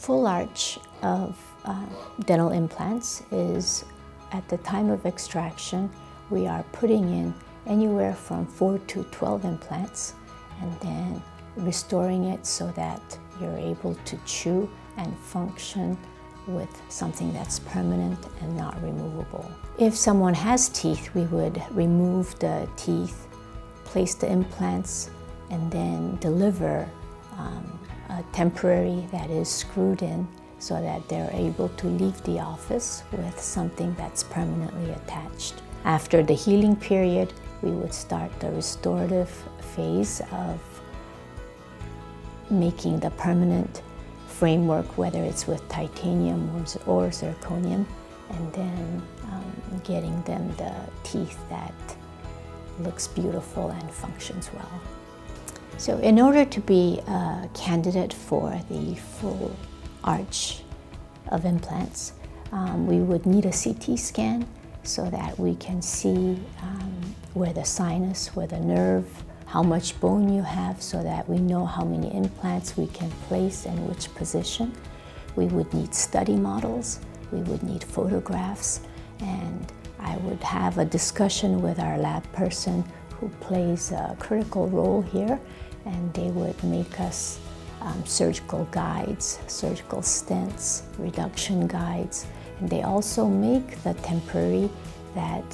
full arch of dental implants is at the time of extraction, we are putting in anywhere from 4 to 12 implants and then restoring it so that you're able to chew and function with something that's permanent and not removable. If someone has teeth, we would remove the teeth, place the implants, and then deliver a temporary that is screwed in so that they're able to leave the office with something that's permanently attached. After the healing period, we would start the restorative phase of making the permanent framework, whether it's with titanium or zirconium, and then getting them the teeth that looks beautiful and functions well. So in order to be a candidate for the full arch of implants, we would need a CT scan so that we can see where the sinus, where the nerve, how much bone you have, so that we know how many implants we can place in which position. We would need study models, we would need photographs, and I would have a discussion with our lab person who plays a critical role here, and they would make us surgical guides, surgical stents, reduction guides, and they also make the temporary that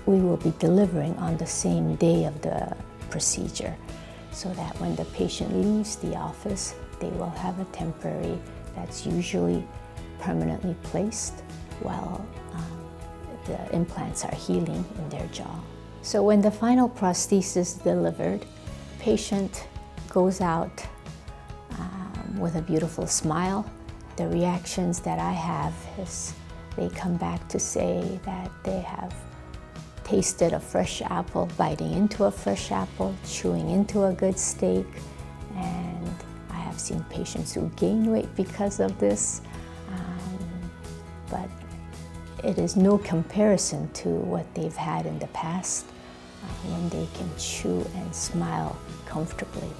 we will be delivering on the same day of the procedure, so that when the patient leaves the office, they will have a temporary that's usually permanently placed while the implants are healing in their jaw. So when the final prosthesis is delivered, patient goes out with a beautiful smile. The reactions that I have is they come back to say that they have tasted a fresh apple, biting into a fresh apple, chewing into a good steak, and I have seen patients who gain weight because of this, but it is no comparison to what they've had in the past when they can chew and smile comfortably.